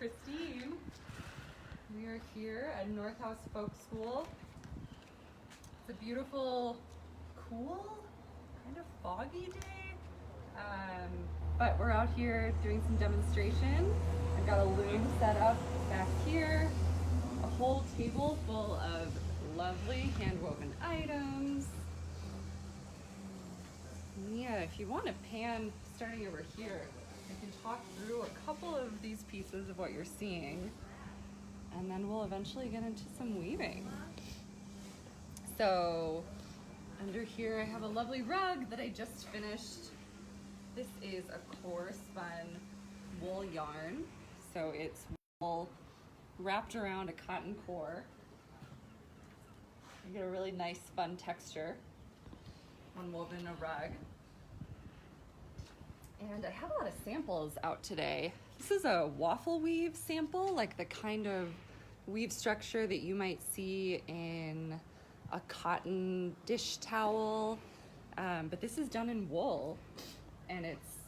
Christine. We are here at North House Folk School. It's a beautiful, cool, kind of foggy day. But we're out here doing some demonstration. I've got a loom set up back here, a whole table full of lovely hand-woven items. Yeah, if you want to pan starting over here, I can talk through a couple of these pieces of what you're seeing, and then we'll eventually get into some weaving. So under here I have a lovely rug that I just finished. This is a core spun wool yarn. So it's wool wrapped around a cotton core. You get a really nice spun texture when woven in a rug. And I have a lot of samples out today. This is a waffle weave sample, like the kind of weave structure that you might see in a cotton dish towel. But this is done in wool, and it's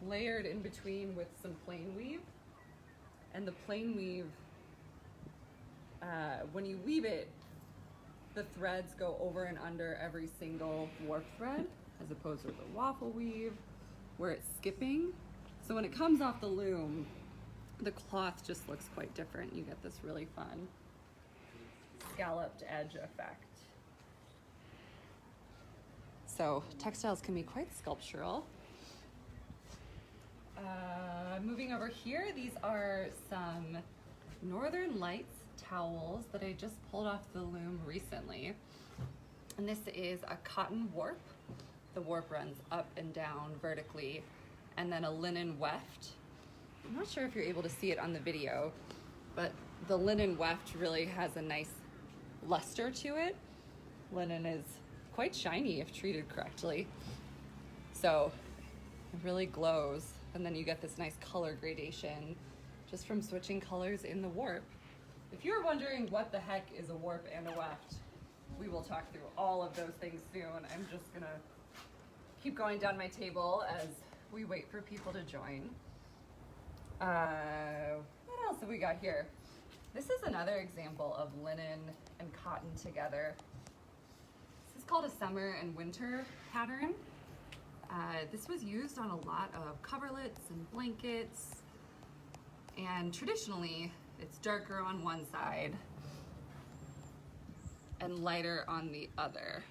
layered in between with some plain weave. And the plain weave, when you weave it, the threads go over and under every single warp thread, as opposed to the waffle weave, where it's skipping. So when it comes off the loom, the cloth just looks quite different. You get this really fun scalloped edge effect. So textiles can be quite sculptural. Moving over here, these are some Northern Lights towels that I just pulled off the loom recently. And this is a cotton warp. The warp runs up and down vertically, and then a linen weft. I'm not sure if you're able to see it on the video, but the linen weft really has a nice luster to it. Linen is quite shiny if treated correctly. So it really glows, and then you get this nice color gradation just from switching colors in the warp. If you're wondering what the heck is a warp and a weft, we will talk through all of those things soon. I'm just gonna keep going down my table as we wait for people to join. What else have we got here? This is another example of linen and cotton together. This is called a summer and winter pattern. This was used on a lot of coverlets and blankets, and traditionally it's darker on one side and lighter on the other.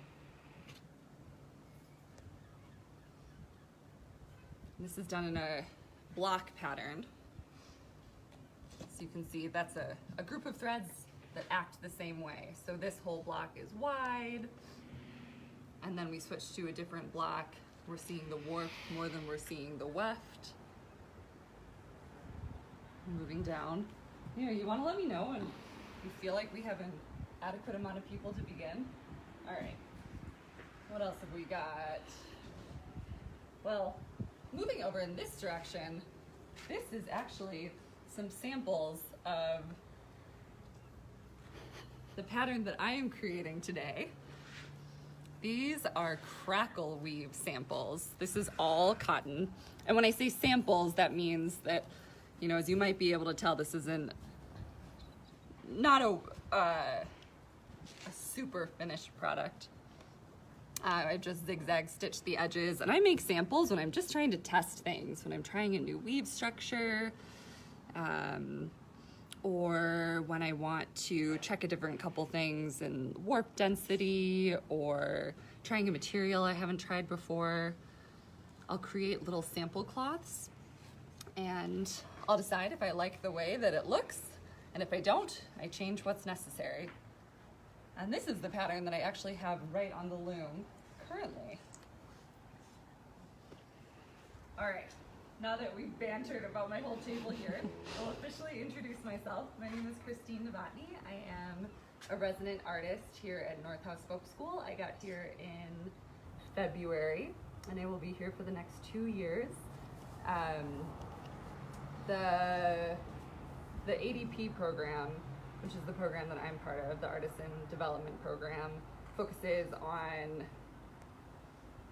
This is done in a block pattern. So you can see that's a group of threads that act the same way. So this whole block is wide, and then we switch to a different block. We're seeing the warp more than we're seeing the weft. Moving down. You want to let me know when you feel like we have an adequate amount of people to begin. All right. What else have we got? Well, moving over in this direction, this is actually some samples of the pattern that I am creating today. These are crackle weave samples. This is all cotton. And when I say samples, that means that, as you might be able to tell, this isn't not a super finished product. I just zigzag stitch the edges, and I make samples when I'm just trying to test things, when I'm trying a new weave structure, or when I want to check a different couple things in warp density, or trying a material I haven't tried before. I'll create little sample cloths, and I'll decide if I like the way that it looks, and if I don't, I change what's necessary. And this is the pattern that I actually have right on the loom currently. All right, now that we've bantered about my whole table here, I'll officially introduce myself. My name is Christine Novotny. I am a resident artist here at North House Folk School. I got here in February, and I will be here for the next 2 years. The ADP program, which is the program that I'm part of, the Artisan Development Program, focuses on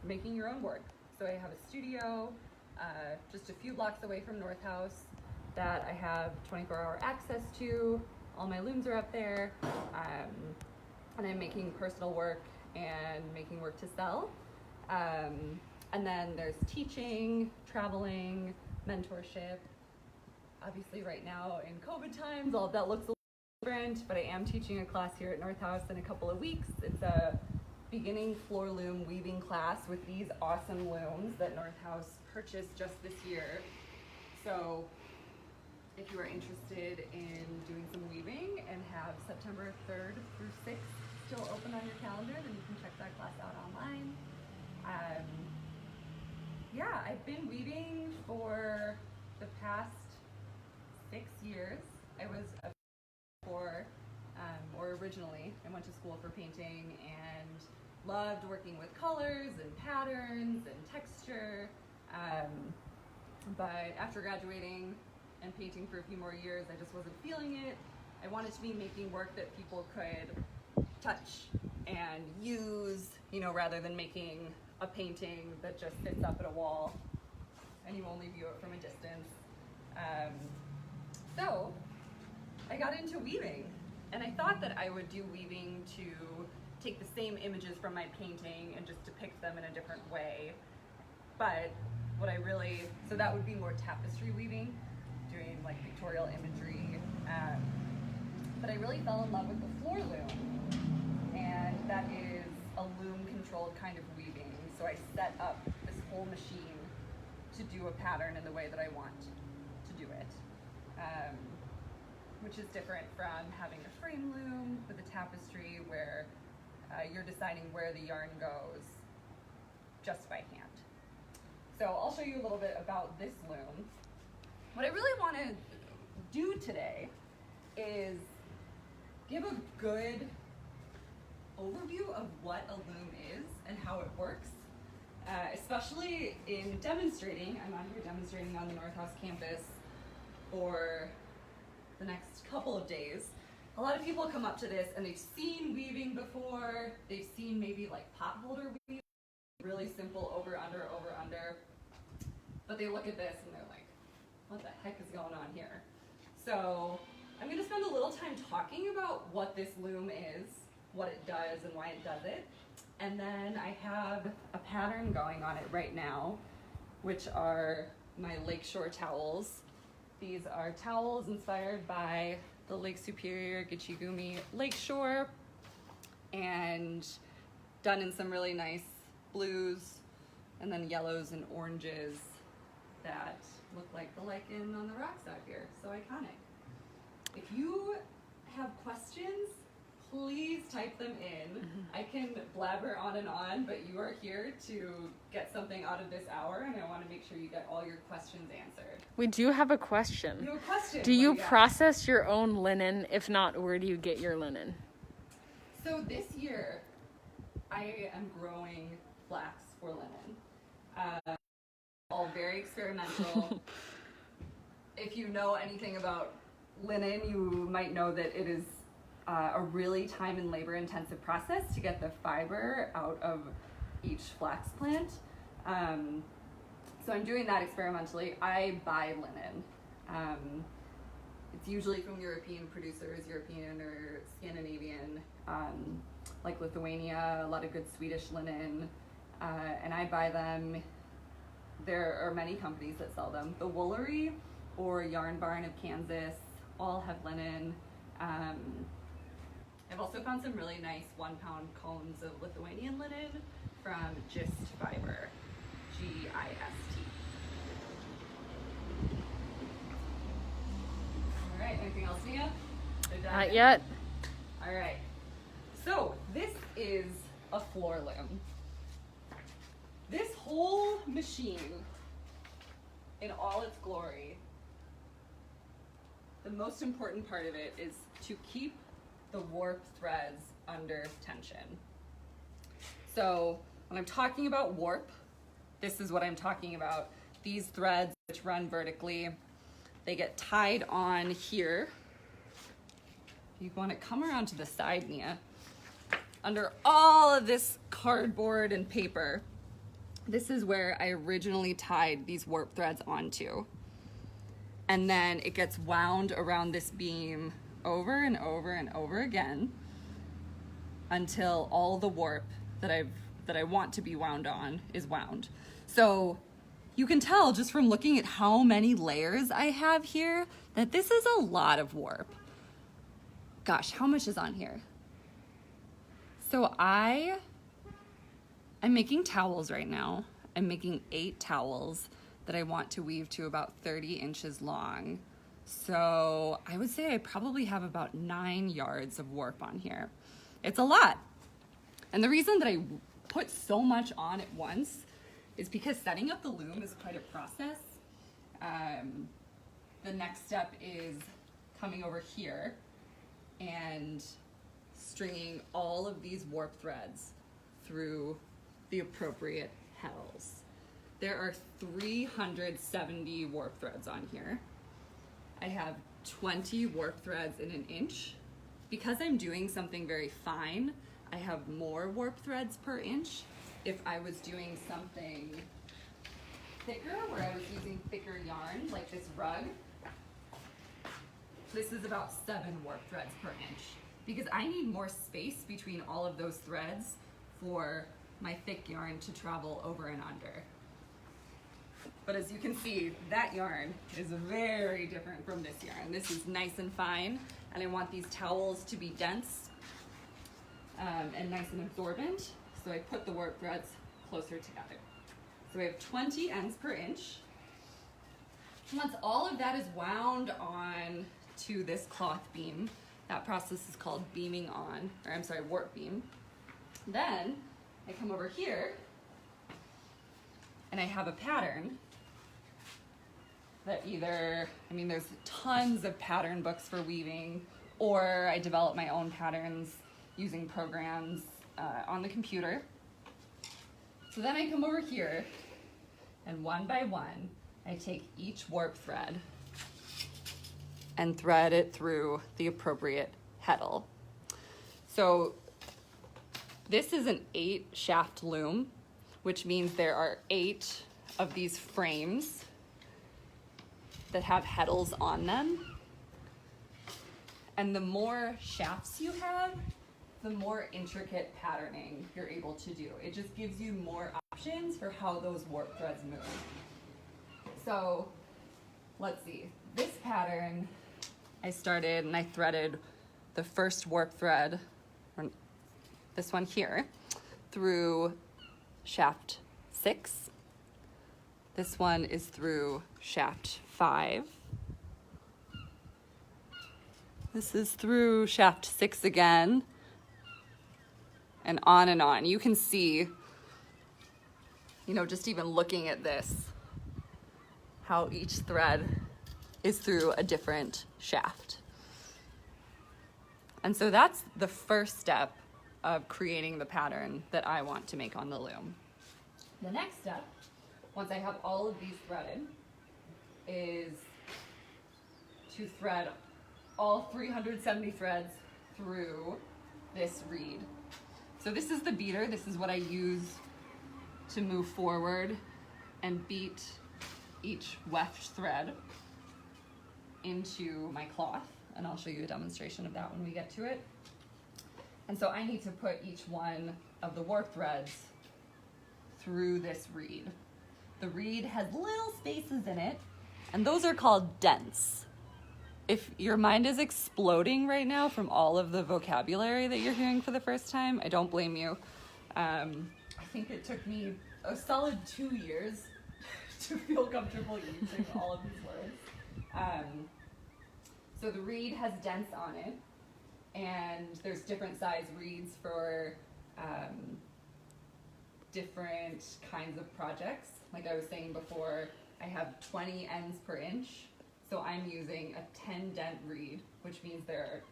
making your own work. So I have a studio just a few blocks away from North House that I have 24-hour access to. All my looms are up there, and I'm making personal work and making work to sell. And then there's teaching, traveling, mentorship. Obviously right now in COVID times, all of that looks a little different, but I am teaching a class here at North House in a couple of weeks. It's a beginning floor loom weaving class with these awesome looms that North House purchased just this year. So if you are interested in doing some weaving and have September 3rd through 6th still open on your calendar, then you can check that class out online. Yeah, I've been weaving for the past 6 years. I was originally, I went to school for painting and loved working with colors and patterns and texture. But after graduating and painting for a few more years, I just wasn't feeling it. I wanted to be making work that people could touch and use, you know, rather than making a painting that just sits up at a wall and you only view it from a distance. So I got into weaving, and I thought that I would do weaving to take the same images from my painting and just depict them in a different way. But so that would be more tapestry weaving, doing like pictorial imagery. But I really fell in love with the floor loom, and that is a loom controlled kind of weaving. So I set up this whole machine to do a pattern in the way that I want to do it, which is different from having a frame loom with a tapestry where you're deciding where the yarn goes just by hand. So I'll show you a little bit about this loom. What I really want to do today is give a good overview of what a loom is and how it works, especially in demonstrating. I'm out here demonstrating on the North House campus for the next couple of days. A lot of people come up to this and they've seen weaving before. They've seen maybe like pot holder weaving, really simple over, under, but they look at this and they're like, what the heck is going on here? So I'm going to spend a little time talking about what this loom is, what it does and why it does it. And then I have a pattern going on it right now, which are my Lakeshore towels. These are towels inspired by the Lake Superior Gitchigumi Lakeshore and done in some really nice blues and then yellows and oranges that look like the lichen on the rocks out here. So iconic. If you have questions, please type them in. I can blabber on and on, but you are here to get something out of this hour, and I want to make sure you get all your questions answered. We do have a question. You have a question? Do you process your own linen? If not, where do you get your linen? So this year, I am growing flax for linen. All very experimental. If you know anything about linen, you might know that it is a really time and labor intensive process to get the fiber out of each flax plant. So I'm doing that experimentally. I buy linen. It's usually from European producers, European or Scandinavian, like Lithuania, a lot of good Swedish linen, and I buy them. There are many companies that sell them. The Woolery or Yarn Barn of Kansas all have linen. I've also found some really nice 1-pound cones of Lithuanian linen from Gist Fiber, Gist. All right, anything else, Nia? Not yet. All right, so this is a floor loom. This whole machine, in all its glory, the most important part of it is to keep the warp threads under tension. So when I'm talking about warp, this is what I'm talking about. These threads which run vertically, they get tied on here. You want to come around to the side, Nia. Under all of this cardboard and paper, this is where I originally tied these warp threads onto. and then it gets wound around this beam over and over and over again until all the warp that I want to be wound on is wound. So you can tell just from looking at how many layers I have here that this is a lot of warp. Gosh, how much is on here? So I'm making towels right now. I'm making 8 towels that I want to weave to about 30 inches long. So I would say I probably have about 9 yards of warp on here. It's a lot. And the reason that I put so much on at once is because setting up the loom is quite a process. The next step is coming over here and stringing all of these warp threads through the appropriate petals. There are 370 warp threads on here. I have 20 warp threads in an inch. Because I'm doing something very fine, I have more warp threads per inch. If I was doing something thicker, where I was using thicker yarn, like this rug, this is about 7 warp threads per inch. Because I need more space between all of those threads for my thick yarn to travel over and under. But as you can see, that yarn is very different from this yarn. This is nice and fine, and I want these towels to be dense and nice and absorbent. So I put the warp threads closer together. So we have 20 ends per inch. Once all of that is wound on to this cloth beam, that process is called beaming on, or I'm sorry, warp beam. Then I come over here and I have a pattern that either, I mean, there's tons of pattern books for weaving, or I develop my own patterns using programs on the computer. So then I come over here and one by one, I take each warp thread and thread it through the appropriate petal. So this is an 8 shaft loom, which means there are 8 of these frames that have petals on them. And the more shafts you have, the more intricate patterning you're able to do. It just gives you more options for how those warp threads move. So let's see, this pattern, I started and I threaded the first warp thread, or this one here, through shaft 6. This one is through shaft 5. This is through shaft 6 again, and on and on. You can see, you know, just even looking at this, how each thread is through a different shaft. And so that's the first step of creating the pattern that I want to make on the loom. The next step, once I have all of these threaded, is to thread all 370 threads through this reed. So this is the beater. This is what I use to move forward and beat each weft thread into my cloth. And I'll show you a demonstration of that when we get to it. And so I need to put each one of the warp threads through this reed. The reed has little spaces in it, and those are called dents. If your mind is exploding right now from all of the vocabulary that you're hearing for the first time, I don't blame you. I think it took me a solid 2 years to feel comfortable using all of these words. So the reed has dents on it, and there's different size reeds for different kinds of projects. Like I was saying before, I have 20 ends per inch. So I'm using a 10 dent reed, which means there are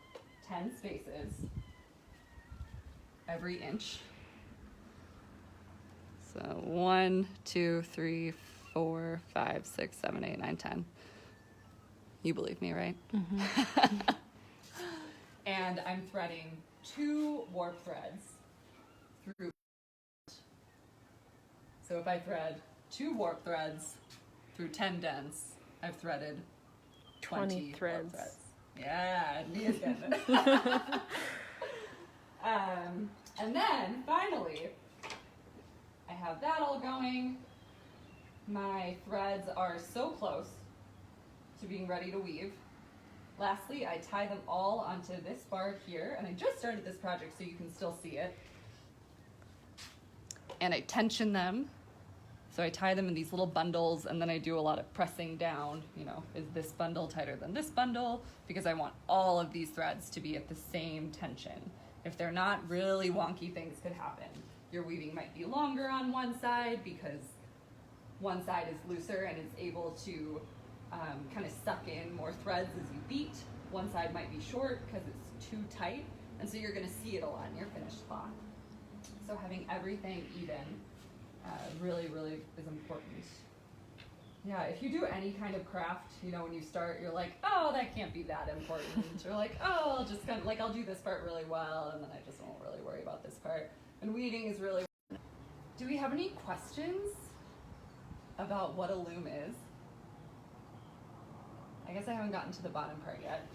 10 spaces every inch. So 1, 2, 3, 4, 5, 6, 7, 8, 9, 10. You believe me, right? Mm-hmm. And I'm threading 2 warp threads through. So if I thread 2 warp threads through 10 dents, I've threaded 20 threads. Yeah, Nia's getting it. And then finally, I have that all going. My threads are so close to being ready to weave. Lastly, I tie them all onto this bar here, and I just started this project so you can still see it. And I tension them. So I tie them in these little bundles, and then I do a lot of pressing down. You know, is this bundle tighter than this bundle? Because I want all of these threads to be at the same tension. If they're not, really wonky things could happen. Your weaving might be longer on one side because one side is looser and is able to kind of suck in more threads as you beat. One side might be short because it's too tight, and so you're going to see it a lot in your finished cloth. So having everything even really is important. Yeah, if you do any kind of craft, you know, when you start, you're like, oh, that can't be that important. You're like, oh, I'll just kind of, like, I'll do this part really well, and then I just won't really worry about this part. And weaving is really... Do we have any questions about what a loom is? I guess I haven't gotten to the bottom part yet.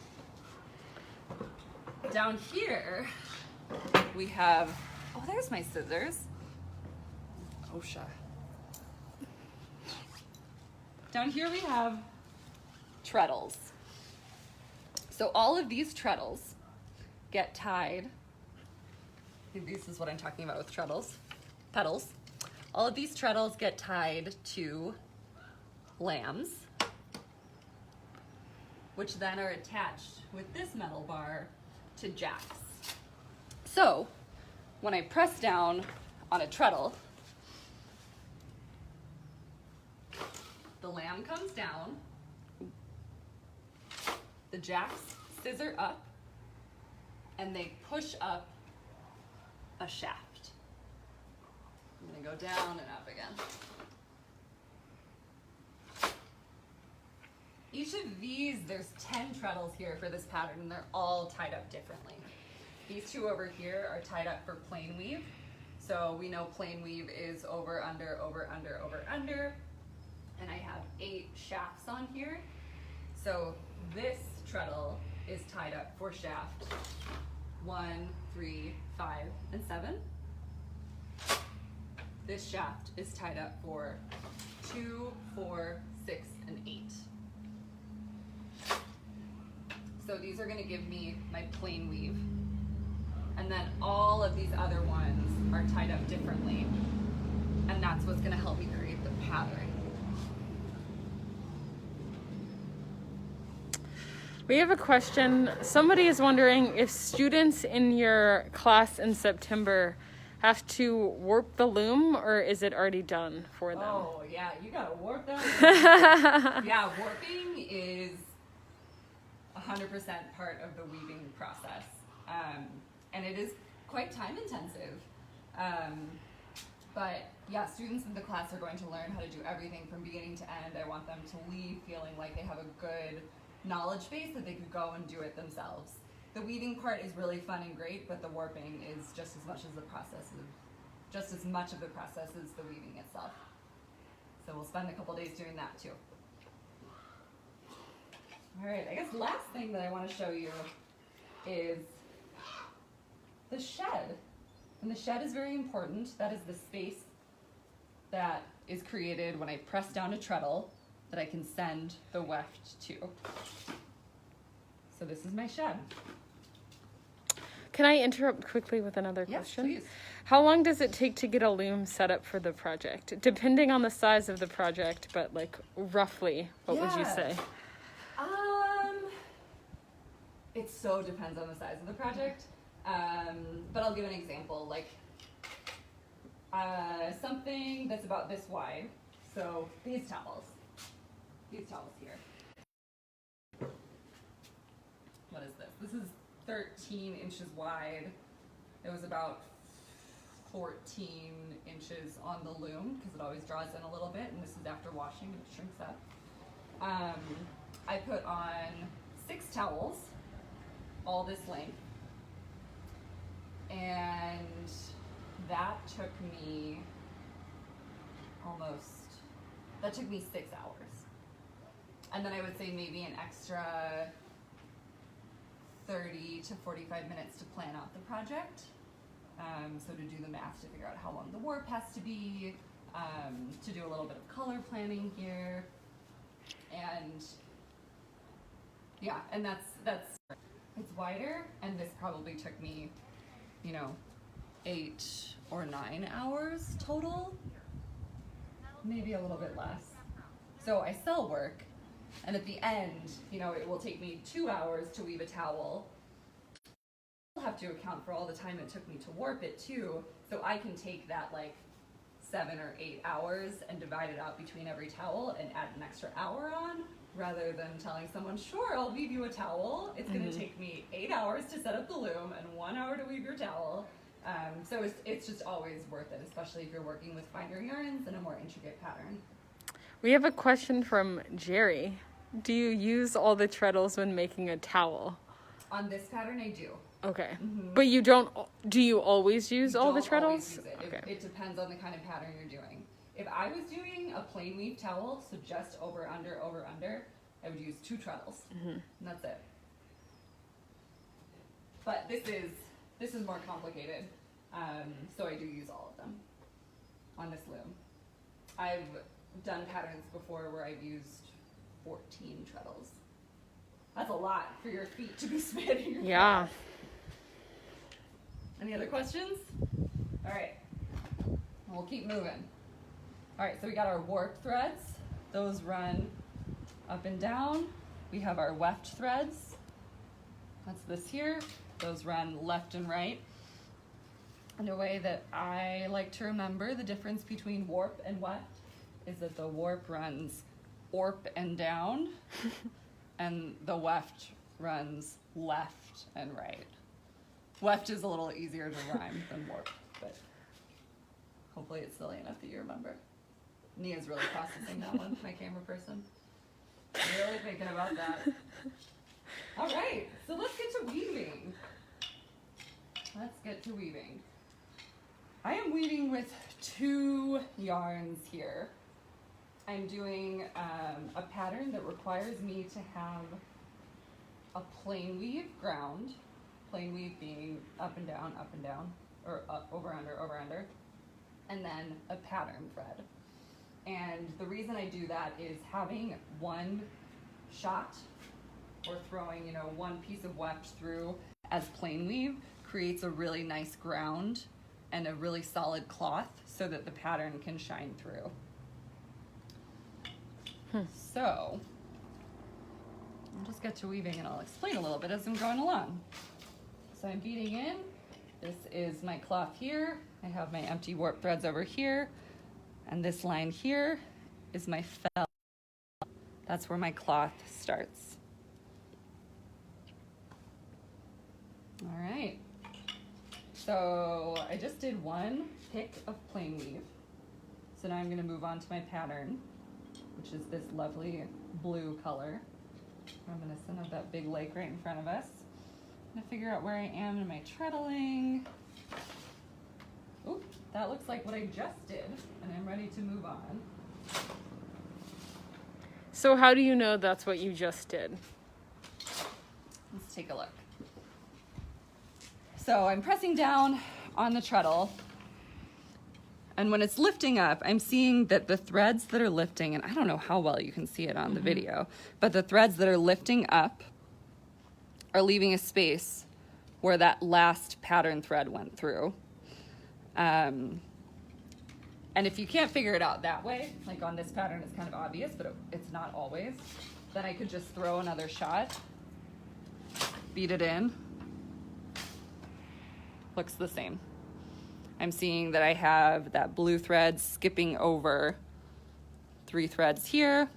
Down here, we have... Oh, there's my scissors. OSHA. Down here we have treadles. So all of these treadles get tied. This is what I'm talking about with treadles. Pedals. All of these treadles get tied to lambs, which then are attached with this metal bar to jacks. So when I press down on a treadle, the lamb comes down, the jacks scissor up, and they push up a shaft. I'm gonna go down and up again. Each of these, there's 10 treadles here for this pattern, and they're all tied up differently. These two over here are tied up for plain weave. So we know plain weave is over, under, over, under, over, under. And I have 8 shafts on here. So this treadle is tied up for shaft 1, 3, 5, and 7. This shaft is tied up for 2, 4, 6, and 8. So these are going to give me my plain weave. And then all of these other ones are tied up differently. And that's what's going to help me create the pattern. We have a question. Somebody is wondering if students in your class in September have to warp the loom, or is it already done for them? Oh, yeah, you gotta warp that. Yeah, warping is 100% part of the weaving process. And it is quite time intensive. But yeah, students in the class are going to learn how to do everything from beginning to end. I want them to leave feeling like they have a good knowledge base that they could go and do it themselves. The weaving part is really fun and great, but the warping is just as much of the process as the weaving itself. So we'll spend a couple days doing that too. All right, I guess last thing that I want to show you is the shed. And the shed is very important. That is the space that is created when I press down a treadle that I can send the weft to. So this is my shed. Can I interrupt quickly with another question? Yes, please. How long does it take to get a loom set up for the project? Depending on the size of the project, but like roughly, what would you say? It so depends on the size of the project. But I'll give an example, like something that's about this wide. So these towels here. What is this? This is 13 inches wide. It was about 14 inches on the loom because it always draws in a little bit, and this is after washing and it shrinks up. I put on 6 towels, all this length, and that took me 6 hours. And then I would say maybe an extra 30 to 45 minutes to plan out the project. So to do the math to figure out how long the warp has to be, to do a little bit of color planning here. And yeah, and that's it's wider, and this probably took me, 8 or 9 hours total, maybe a little bit less. So I sell work, and at the end, it will take me 2 hours to weave a towel. I'll have to account for all the time it took me to warp it too, so I can take that like 7 or 8 hours and divide it out between every towel and add an extra hour on, rather than telling someone, sure, I'll weave you a towel. It's going to take me 8 hours to set up the loom and 1 hour to weave your towel. So it's just always worth it, especially if you're working with finer yarns and a more intricate pattern. We have a question from Jerry. Do you use all the treadles when making a towel? On this pattern, I do. Okay. But you don't, do you always use all the Don't treadles? always use it. Okay. It depends on the kind of pattern you're doing. If I was doing a plain weave towel, so just over, under, I would use 2 treadles. And that's it. But this is more complicated, so I do use all of them on this loom. I've done patterns before where I've used 14 treadles. That's a lot for your feet to be spanning. Yeah. Any other questions? All right, we'll keep moving. All right, so we got our warp threads. Those run up and down. We have our weft threads. That's this here. Those run left and right. And a way that I like to remember the difference between warp and weft is that the warp runs orp and down, and the weft runs left and right. Weft is a little easier to rhyme than warp, but hopefully it's silly enough that you remember. Nia's really processing that one, my camera person. Really thinking about that. All right, so let's get to weaving. I am weaving with 2 yarns here. I'm doing a pattern that requires me to have a plain weave ground, plain weave being up and down, or up, over, under, and then a pattern thread. And the reason I do that is having one shot or throwing, one piece of weft through as plain weave creates a really nice ground and a really solid cloth so that the pattern can shine through. So I'll just get to weaving and I'll explain a little bit as I'm going along. So I'm beading in. This is my cloth here. I have my empty warp threads over here. And this line here is my fell. That's where my cloth starts. All right. So I just did 1 pick of plain weave. So now I'm going to move on to my pattern, which is this lovely blue color, reminiscent of that big lake right in front of us. I'm going to figure out where I am in my treadling. Oop, that looks like what I just did, and I'm ready to move on. So how do you know that's what you just did? Let's take a look. So I'm pressing down on the treadle, and when it's lifting up, I'm seeing that the threads that are lifting, and I don't know how well you can see it on the video, but the threads that are lifting up are leaving a space where that last pattern thread went through. And if you can't figure it out that way, like on this pattern it's kind of obvious, but it's not always, then I could just throw another shot, beat it in. Looks the same. I'm seeing that I have that blue thread skipping over 3 threads here,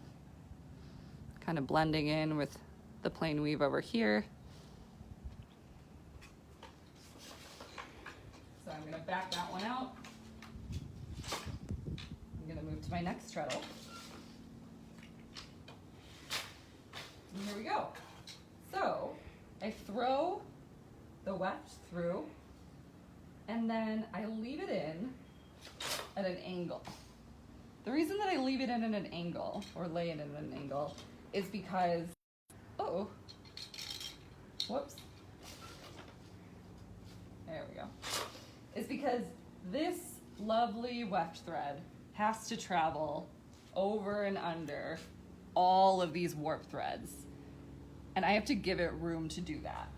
kind of blending in with the plain weave over here. So I'm going to back that one out. I'm going to move to my next treadle. And here we go. So I throw the weft through, and then I leave it in at an angle. The reason that I leave it in at an angle, or lay it in at an angle, is because, oh, whoops. There we go. Is because this lovely weft thread has to travel over and under all of these warp threads. And I have to give it room to do that.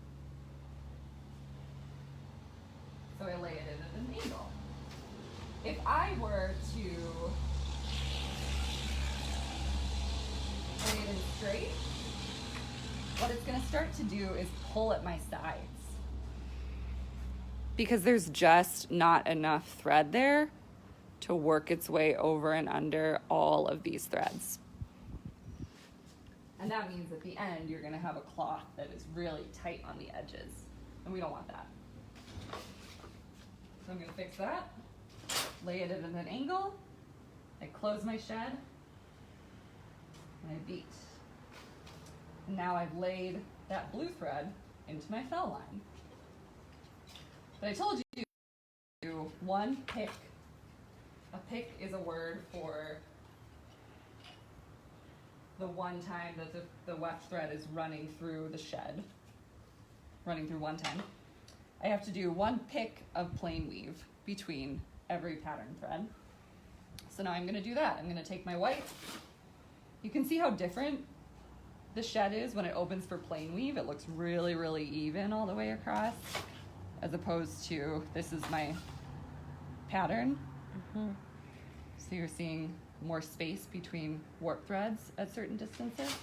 So I lay it in at an angle. If I were to lay it in straight, what it's gonna start to do is pull at my sides. Because there's just not enough thread there to work its way over and under all of these threads. And that means at the end, you're gonna have a cloth that is really tight on the edges. And we don't want that. So I'm gonna fix that, lay it at an angle, I close my shed, and I beat. And now I've laid that blue thread into my fell line. But I told you to do one pick. A pick is a word for the one time that the weft thread is running through the shed, running through one time. I have to do one pick of plain weave between every pattern thread. So now I'm gonna do that. I'm gonna take my white. You can see how different the shed is when it opens for plain weave. It looks really, really even all the way across, as opposed to this is my pattern. Mm-hmm. So you're seeing more space between warp threads at certain distances.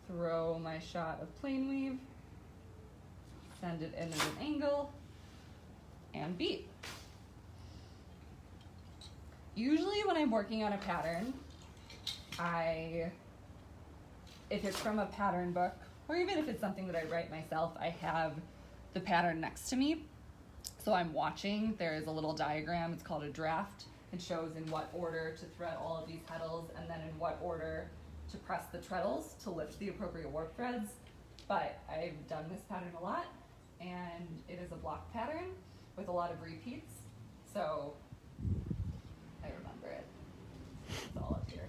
Throw my shot of plain weave, send it in at an angle, and beat. Usually when I'm working on a pattern, if it's from a pattern book, or even if it's something that I write myself, I have the pattern next to me. So I'm watching, there is a little diagram, it's called a draft. It shows in what order to thread all of these petals and then in what order to press the treadles to lift the appropriate warp threads. But I've done this pattern a lot, and it is a block pattern with a lot of repeats. So I remember it. It's all up here.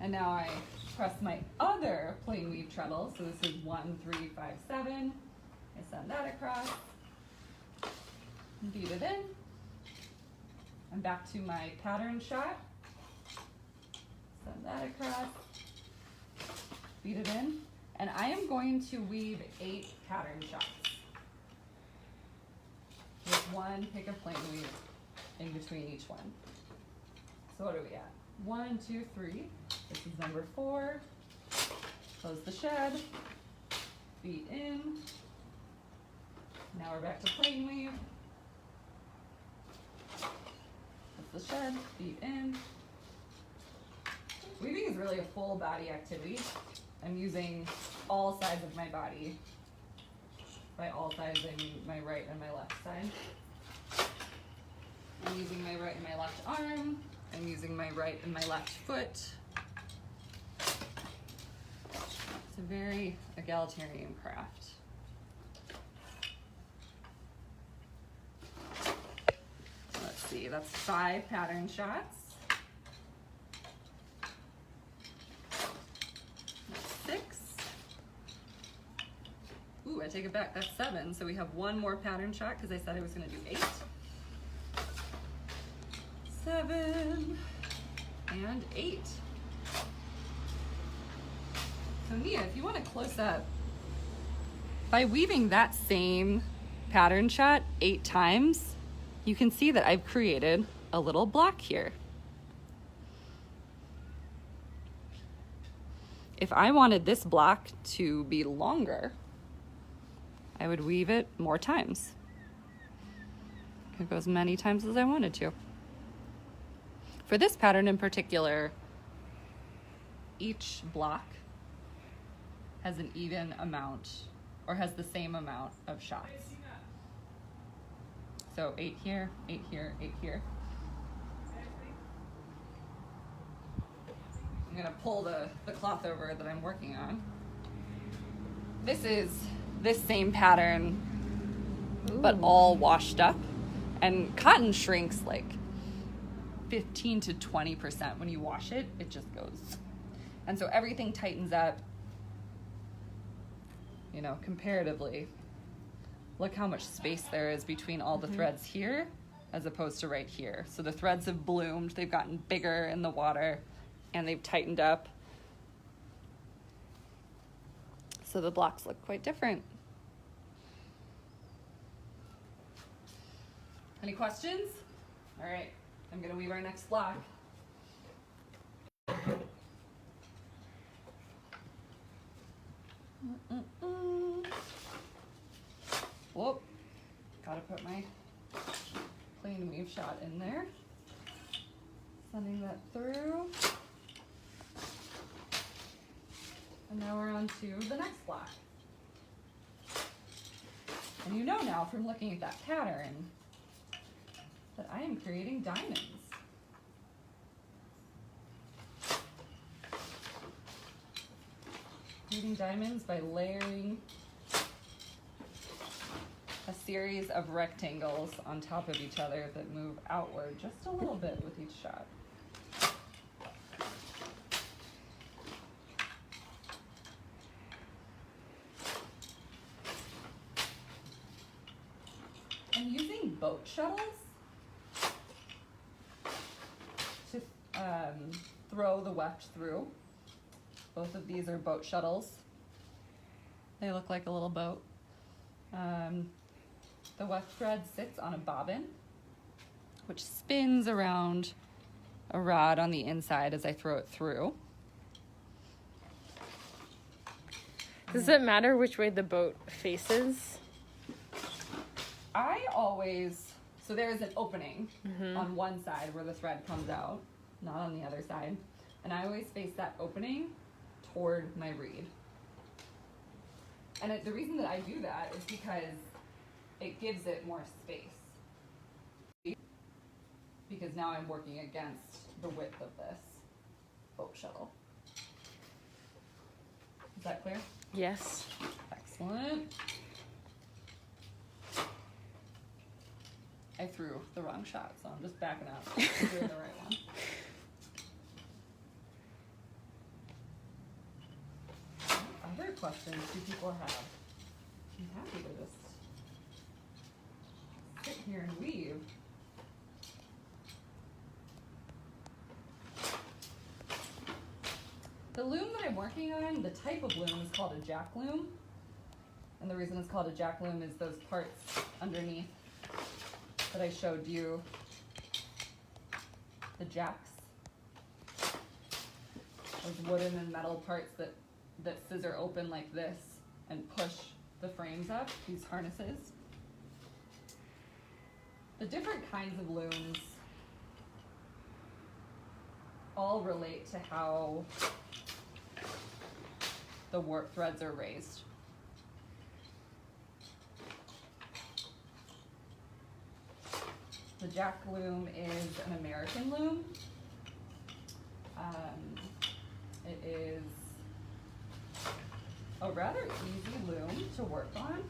And now I press my other plain weave treadle. So this is 1, 3, 5, 7. I send that across, beat it in. I'm back to my pattern shot. Send that across, beat it in. And I am going to weave 8 pattern shots with one pick of plain weave in between each one. So what are we at? 1, 2, 3. This is number 4. Close the shed, beat in. Now we're back to plain weave. Close the shed, beat in. Weaving is really a full body activity. I'm using all sides of my body. By all sides, I mean my right and my left side. I'm using my right and my left arm. I'm using my right and my left foot. It's a very egalitarian craft. Let's see, that's 5 pattern shots. That's 6. Ooh, I take it back, that's 7. So we have one more pattern shot because I said I was gonna do 8. 7 and 8. So Nia, if you want a close up, by weaving that same pattern shot 8 times, you can see that I've created a little block here. If I wanted this block to be longer, I would weave it more times. I could go as many times as I wanted to. For this pattern in particular, each block has an even amount, or has the same amount of shots. So 8 here, 8 here, 8 here. I'm gonna pull the cloth over that I'm working on. This is this same pattern, but all washed up. And cotton shrinks like 15 to 20%. When you wash it, it just goes. And so everything tightens up, you know, comparatively. Look how much space there is between all the threads here as opposed to right here. So the threads have bloomed, they've gotten bigger in the water, and they've tightened up. So the blocks look quite different. Any questions? All right, I'm gonna weave our next block. Whoop, gotta put my plain weave shot in there. Sending that through. And now we're on to the next block. And you know now from looking at that pattern that I am creating diamonds. Creating diamonds by layering a series of rectangles on top of each other that move outward just a little bit with each shot. I'm using boat shuttles to throw the weft through. Both of these are boat shuttles. They look like a little boat. The weft thread sits on a bobbin, which spins around a rod on the inside as I throw it through. Does it matter which way the boat faces? So there's an opening on one side where the thread comes out, not on the other side. And I always face that opening toward my reed. And the reason that I do that is because it gives it more space. Because now I'm working against the width of this boat shuttle. Is that clear? Yes. Excellent. I threw the wrong shot, so I'm just backing up. I'm doing the right one. What other questions do people have? I'm happy to just sit here and weave. The loom that I'm working on, the type of loom is called a jack loom. And the reason it's called a jack loom is those parts underneath that I showed you, the jacks. Those wooden and metal parts that scissor open like this and push the frames up, these harnesses. The different kinds of looms all relate to how the warp threads are raised. The jack loom is an American loom. It is a rather easy loom to work on.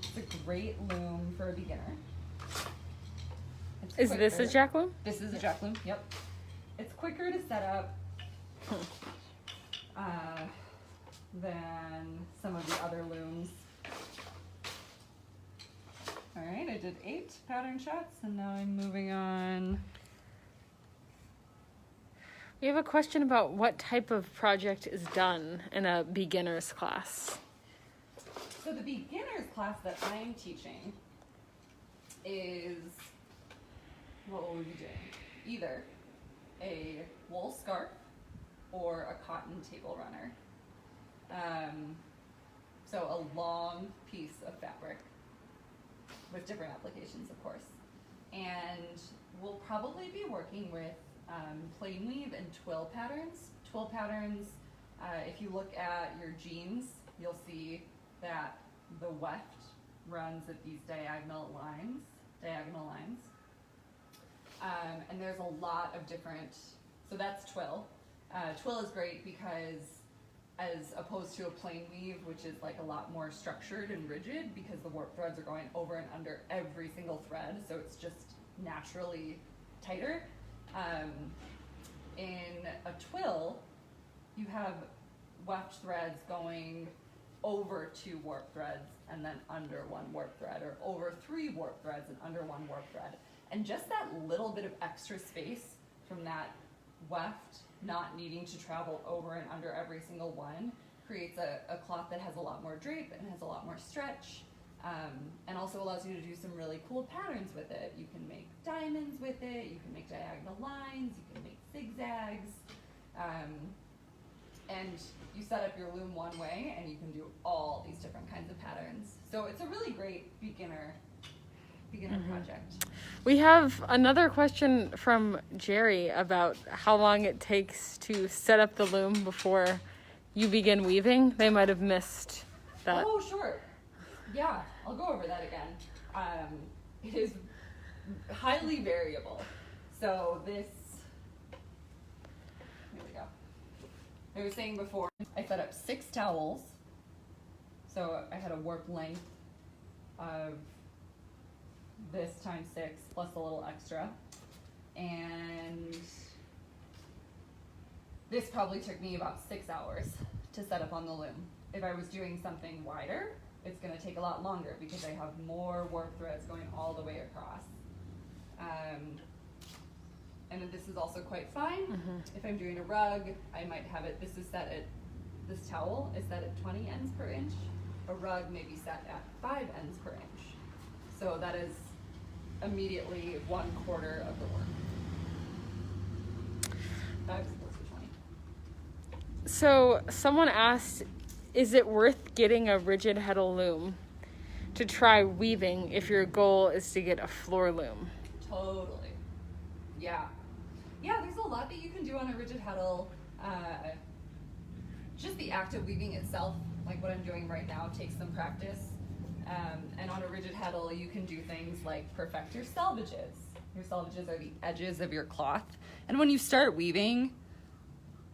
It's a great loom for a beginner. Is this a jack loom? This is a jack loom, yep. It's quicker to set up than some of the other looms. All right, I did 8 pattern shots, and now I'm moving on. We have a question about what type of project is done in a beginner's class. So the beginner's class that I'm teaching is, what will we be doing? Either a wool scarf or a cotton table runner. So a long piece of fabric with different applications, of course. And we'll probably be working with plain weave and twill patterns. Twill patterns, if you look at your jeans, you'll see that the weft runs at these diagonal lines. And there's a lot of different, so that's twill. Twill is great because as opposed to a plain weave, which is like a lot more structured and rigid because the warp threads are going over and under every single thread, so it's just naturally tighter. In a twill, you have weft threads going over 2 warp threads and then under 1 warp thread, or over 3 warp threads and under 1 warp thread. And just that little bit of extra space from that weft not needing to travel over and under every single one creates a cloth that has a lot more drape and has a lot more stretch, and also allows you to do some really cool patterns with it. You can make diamonds with it, you can make diagonal lines, you can make zigzags, and you set up your loom one way and you can do all these different kinds of patterns. So it's a really great beginner project. We have another question from Jerry about how long it takes to set up the loom before you begin weaving. They might have missed that. Oh, sure. Yeah, I'll go over that again. It is highly variable. So here we go. I was saying before, I set up 6 towels. So I had a warp length of this times 6 plus a little extra. And this probably took me about 6 hours to set up on the loom. If I was doing something wider, it's going to take a lot longer because I have more warp threads going all the way across. And this is also quite fine. If I'm doing a rug, I might have it, this towel is set at 20 ends per inch. A rug may be set at 5 ends per inch. So that is immediately 1/4 of the work. 5 is close to 20. So someone asked, is it worth getting a rigid heddle loom to try weaving if your goal is to get a floor loom? Totally. Yeah. Yeah, there's a lot that you can do on a rigid heddle. Just the act of weaving itself, like what I'm doing right now, takes some practice. And on a rigid heddle, you can do things like perfect your selvages. Your selvages are the edges of your cloth. And when you start weaving,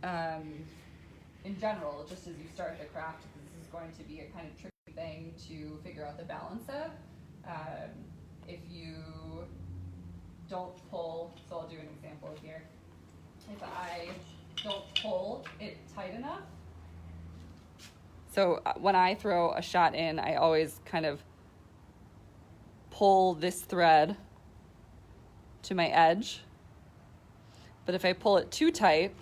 in general, just as you start the craft, this is going to be a kind of tricky thing to figure out the balance of. If you don't pull, so I'll do an example here. If I don't pull it tight enough, so when I throw a shot in, I always kind of pull this thread to my edge. But if I pull it too tight,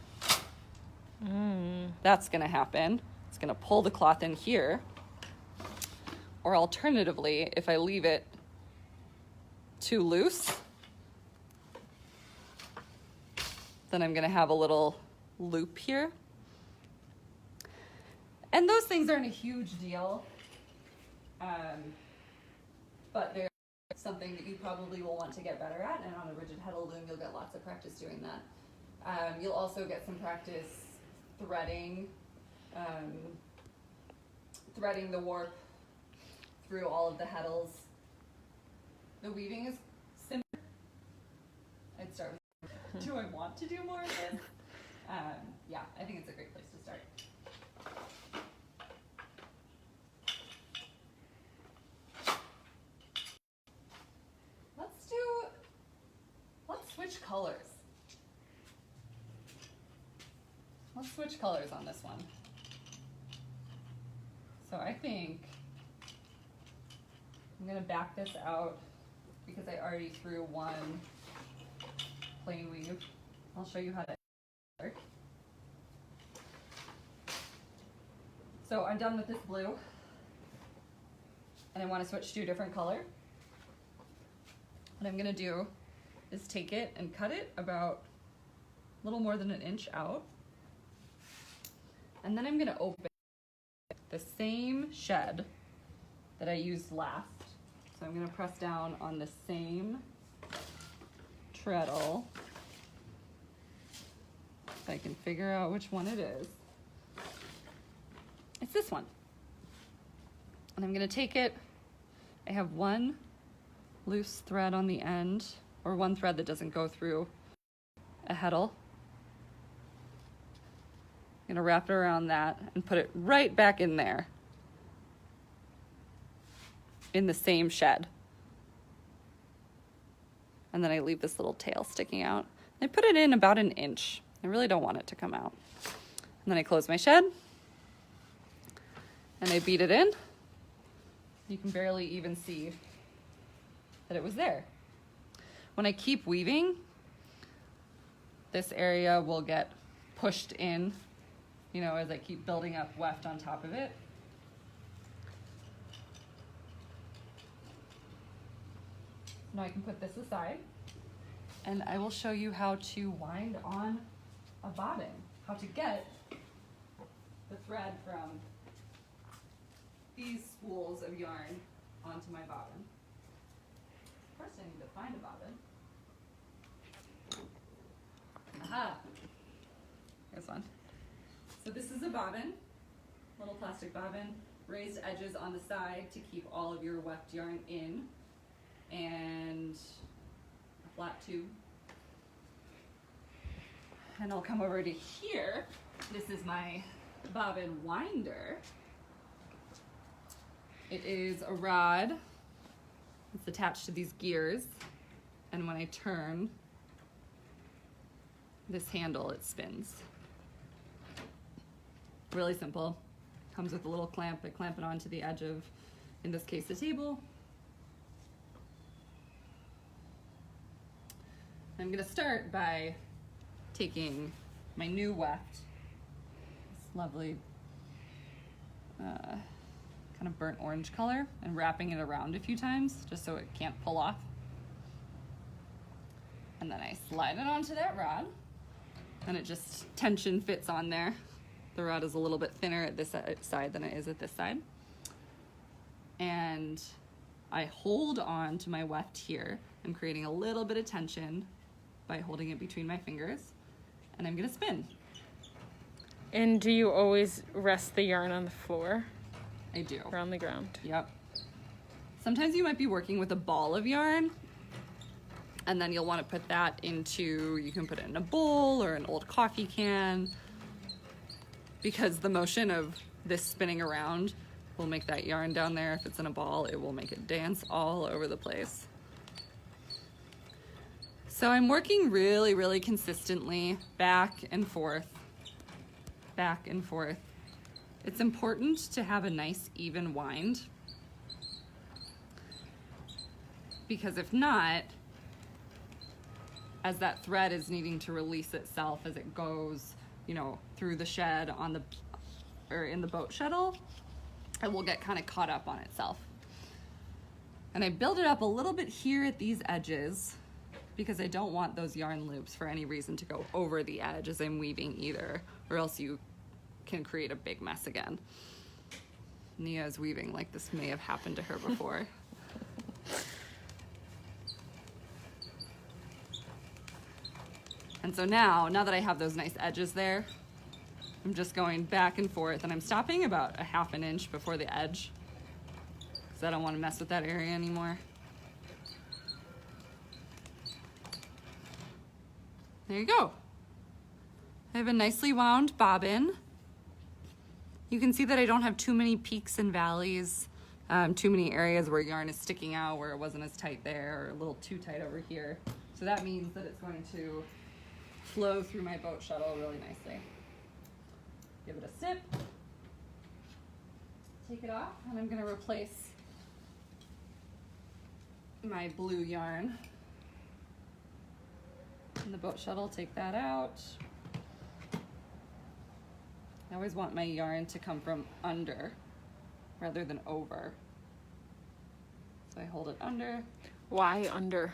that's going to happen. It's going to pull the cloth in here. Or alternatively, if I leave it too loose, then I'm going to have a little loop here. And those things aren't a huge deal, but they're something that you probably will want to get better at, and on a rigid heddle loom, you'll get lots of practice doing that. You'll also get some practice threading the warp through all of the heddles. The weaving is simple. I'd start with, do I want to do more of this? Yeah, I think it's a great place to start. Let's switch colors. Let's switch colors on this one. So I think I'm gonna back this out because I already threw one plain weave. I'll show you how to work. So I'm done with this blue, and I want to switch to a different color. What I'm gonna do is take it and cut it about a little more than an inch out. And then I'm gonna open the same shed that I used last. So I'm gonna press down on the same treadle. If I can figure out which one it is. It's this one. And I'm gonna take it, I have one loose thread on the end, or one thread that doesn't go through a heddle. I'm gonna wrap it around that and put it right back in there, in the same shed. and then I leave this little tail sticking out. I put it in about 1 inch. I really don't want it to come out. And then I close my shed, and I beat it in. You can barely even see that it was there. When I keep weaving, this area will get pushed in, you know, as I keep building up weft on top of it. Now I can put this aside, and I will show you how to wind on a bobbin, how to get the thread from these spools of yarn onto my bobbin. First I need to find a bobbin. Aha! Here's one. So this is a bobbin, little plastic bobbin, raised edges on the side to keep all of your weft yarn in, and a flat tube. And I'll come over to here. This is my bobbin winder. It is a rod. It's attached to these gears, and when I turn this handle, it spins. Really simple. Comes with a little clamp. I clamp it onto the edge of, in this case, the table. I'm gonna start by taking my new weft, this lovely kind of burnt orange color, and wrapping it around a few times just so it can't pull off. And then I slide it onto that rod, and it just tension fits on there. The rod is a little bit thinner at this side than it is at this side. And I hold on to my weft here. I'm creating a little bit of tension by holding it between my fingers, and I'm gonna spin. And do you always rest the yarn on the floor? I do. Or on the ground? Yep. Sometimes you might be working with a ball of yarn, and then you'll want to put that into, you can put it in a bowl or an old coffee can, because the motion of this spinning around will make that yarn down there, if it's in a ball, it will make it dance all over the place. So I'm working really, really consistently, back and forth, back and forth. It's important to have a nice even wind, because if not, as that thread is needing to release itself as it goes, you know, through the shed on the, or in the boat shuttle, it will get kind of caught up on itself. And I build it up a little bit here at these edges, because I don't want those yarn loops for any reason to go over the edge as I'm weaving either, or else you can create a big mess again. Nia is weaving like this may have happened to her before. And so now that I have those nice edges there, I'm just going back and forth, and I'm stopping about a ½ an inch before the edge, because I don't want to mess with that area anymore. There you go. I have a nicely wound bobbin. You can see that I don't have too many peaks and valleys, too many areas where yarn is sticking out where it wasn't as tight there, or a little too tight over here. So that means that it's going to flow through my boat shuttle really nicely. Give it a snip, take it off, and I'm gonna replace my blue yarn in the boat shuttle. Take that out. I always want my yarn to come from under rather than over. So I hold it under. Why under?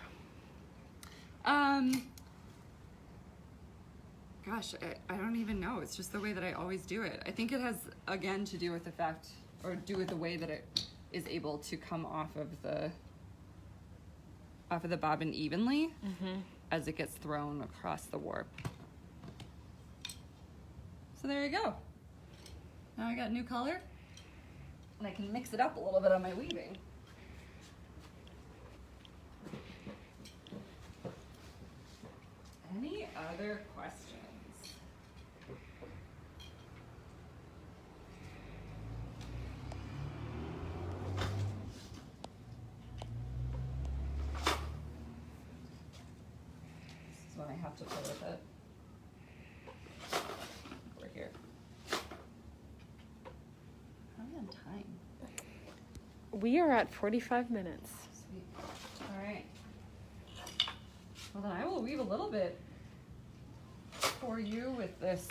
Gosh, I don't even know. It's just the way that I always do it. I think it has, again, to do with the fact, or do with the way that it is able to come off of the bobbin evenly as it gets thrown across the warp. So there you go. Now I got new color, and I can mix it up a little bit on my weaving. Any other questions? have to play with it. We're here. How are we on time? We are at 45 minutes. Sweet. All right. Well, then I will weave a little bit for you with this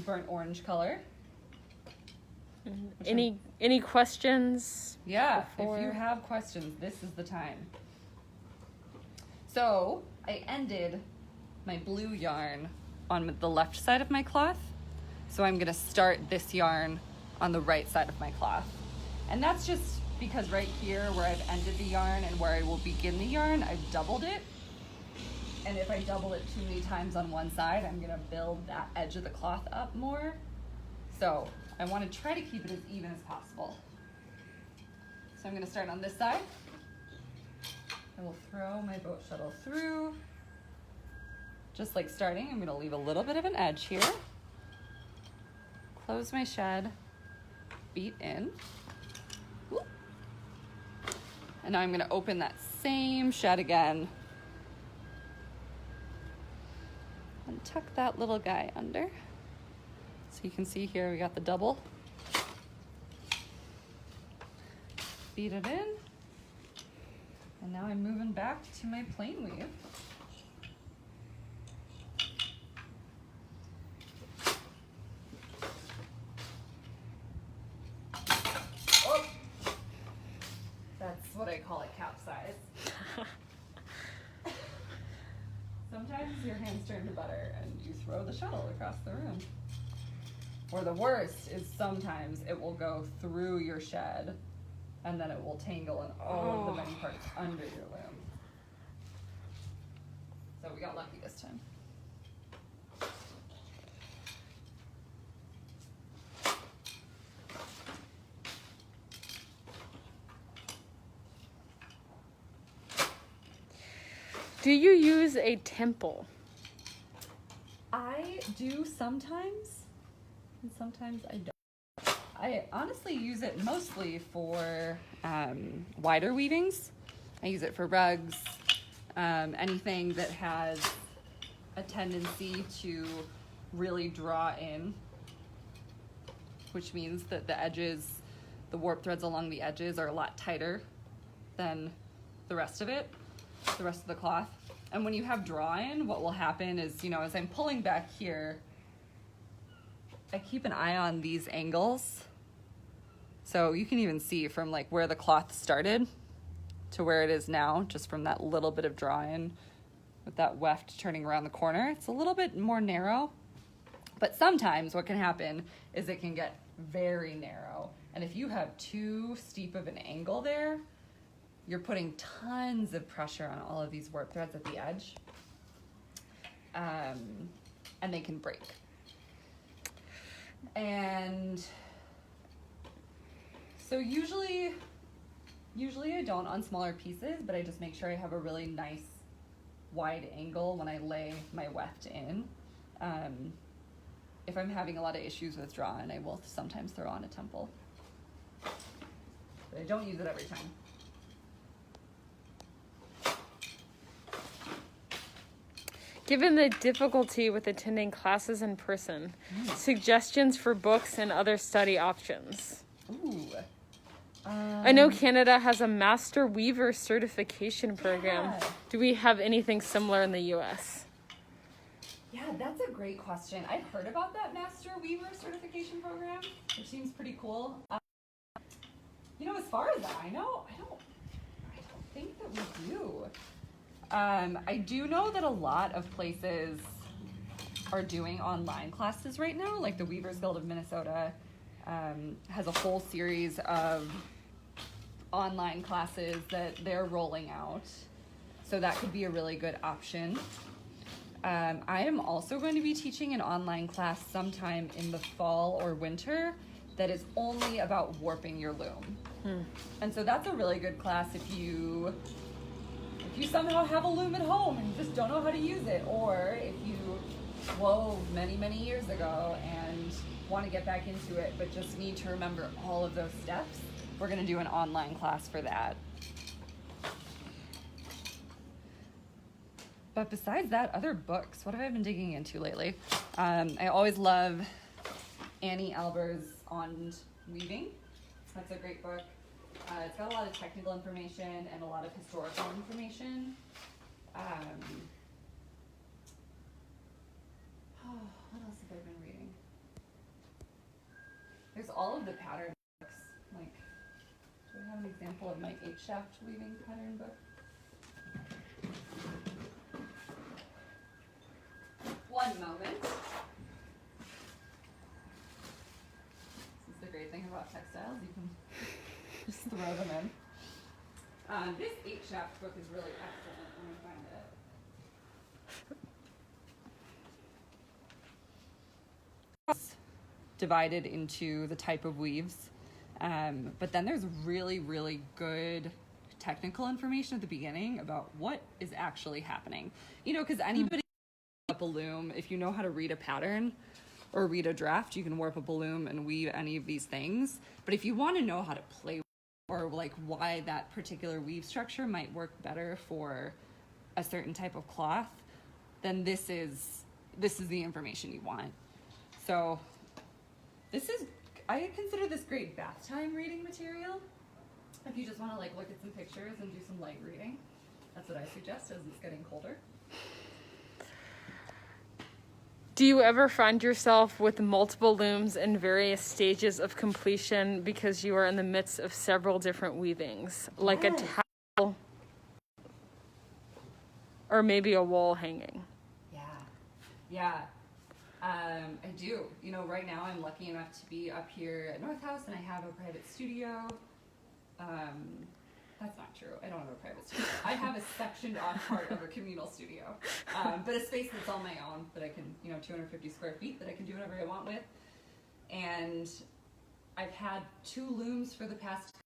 burnt orange color. Any questions? Yeah, before? if you have questions, this is the time. So I ended my blue yarn on the left side of my cloth. So I'm gonna start this yarn on the right side of my cloth. And that's just because right here where I've ended the yarn and where I will begin the yarn, I've doubled it. And if I double it too many times on one side, I'm gonna build that edge of the cloth up more. So I wanna try to keep it as even as possible. So I'm gonna start on this side. I will throw my boat shuttle through. Just like starting, I'm gonna leave a little bit of an edge here. Close my shed, beat in. Whoop. And now I'm gonna open that same shed again. And tuck that little guy under. So you can see here we got the double. Beat it in. And now I'm moving back to my plain weave. Oh! That's what I call it capsize. Sometimes your hands turn to butter and you throw the shuttle across the room. Or the worst is sometimes it will go through your shed and then it will tangle in all of the many parts under your loom. So we got lucky this time. Do you use a temple? I do sometimes, and sometimes I don't. I honestly use it mostly for wider weavings. I use it for rugs, anything that has a tendency to really draw in, which means that the edges, the warp threads along the edges are a lot tighter than the rest of it, the rest of the cloth. And when you have draw in, what will happen is, you know, as I'm pulling back here, I keep an eye on these angles. So you can even see from like where the cloth started to where it is now, just from that little bit of draw in with that weft turning around the corner. It's a little bit more narrow, but sometimes what can happen is it can get very narrow. And if you have too steep of an angle there, you're putting tons of pressure on all of these warp threads at the edge, and they can break. And so usually I don't on smaller pieces, but I just make sure I have a really nice wide angle when I lay my weft in. If I'm having a lot of issues with draw-in, I will sometimes throw on a temple. But I don't use it every time. Given the difficulty with attending classes in person, suggestions for books and other study options. Ooh. I know Canada has a Master Weaver certification program. Yeah. Do we have anything similar in the U.S.? Yeah, that's a great question. I've heard about that Master Weaver certification program, which seems pretty cool. You know, as far as I know, I don't think that we do. I do know that a lot of places are doing online classes right now, like the Weavers Guild of Minnesota has a whole series of online classes that they're rolling out. So that could be a really good option. I am also going to be teaching an online class sometime in the fall or winter that is only about warping your loom. And so that's a really good class if you somehow have a loom at home and you just don't know how to use it, or if you wove many, many years ago and want to get back into it but just need to remember all of those steps. We're going to do an online class for that. But besides that, other books, what have I been digging into lately? I always love Annie Alber's On Weaving. That's a great book. It's got a lot of technical information and a lot of historical information. What else have I been reading? There's all of the pattern books. Like, do I have an example of my 8-shaft weaving pattern book? One moment. This is the great thing about textiles. You can just throw them in. This 8-shaft book is really excellent. Let me find it. It's divided into the type of weaves. But then there's really, really good technical information at the beginning about what is actually happening. You know, because anybody can warp a loom. If you know how to read a pattern or read a draft, you can warp a loom and weave any of these things. But if you want to know how to play or like why that particular weave structure might work better for a certain type of cloth, then this is the information you want. So I consider this great bath time reading material. If you just want to like look at some pictures and do some light reading, that's what I suggest as it's getting colder. Do you ever find yourself with multiple looms in various stages of completion because you are in the midst of several different weavings, like a towel or maybe a wall hanging? Yeah. I do. You know, right now I'm lucky enough to be up here at North House and I have a private studio. That's not true. I don't have a private studio. I have a sectioned off part of a communal studio, but a space that's all my own that I can, 250 square feet that I can do whatever I want with. And I've had 2 looms for the past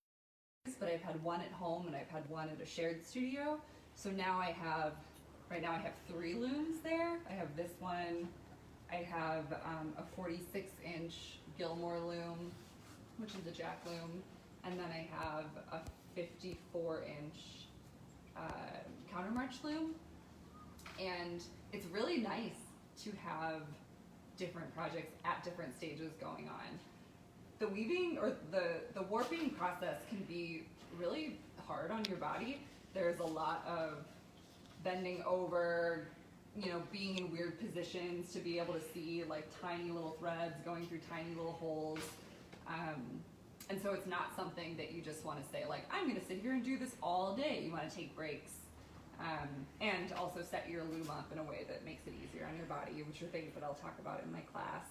years, but I've had one at home and I've had one at a shared studio. So now right now I have 3 looms there. I have this one. I have a 46-inch Gilmore loom, which is a jack loom, and then I have a 54-inch countermarch loom. And it's really nice to have different projects at different stages going on. The weaving or the warping process can be really hard on your body. There's a lot of bending over, being in weird positions to be able to see like tiny little threads going through tiny little holes. And so it's not something that you just want to say like, I'm going to sit here and do this all day. You want to take breaks and also set your loom up in a way that makes it easier on your body, which are things that I'll talk about in my class.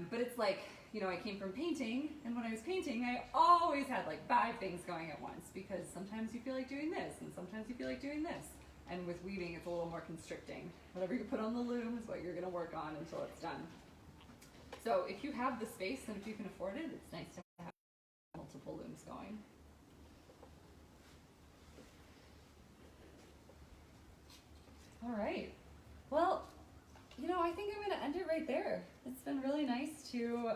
But it's like, I came from painting, and when I was painting, I always had like 5 things going at once because sometimes you feel like doing this and sometimes you feel like doing this. And with weaving, it's a little more constricting. Whatever you put on the loom is what you're going to work on until it's done. So if you have the space and if you can afford it, it's nice to have multiple looms going. All right. Well, I think I'm going to end it right there. It's been really nice to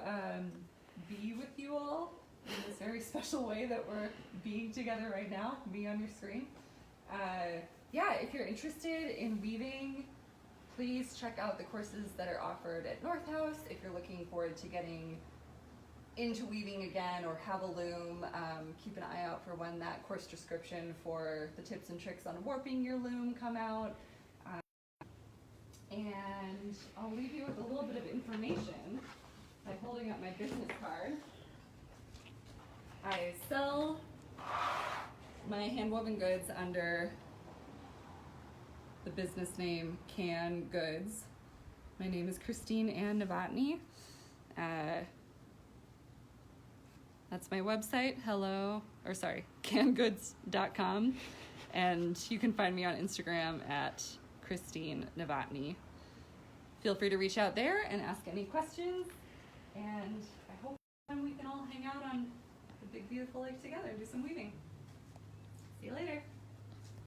be with you all in this very special way that we're being together right now, me on your screen. If you're interested in weaving, please check out the courses that are offered at North House. If you're looking forward to getting into weaving again or have a loom, keep an eye out for when that course description for the tips and tricks on warping your loom come out. And I'll leave you with a little bit of information by holding up my business card. I sell my hand-woven goods under the business name Can Goods. My name is Christine Novotny. That's my website, cangoods.com. And you can find me on Instagram at Christine Novotny. Feel free to reach out there and ask any questions. And I hope we can all hang out on the big beautiful lake together and do some weaving. See you later.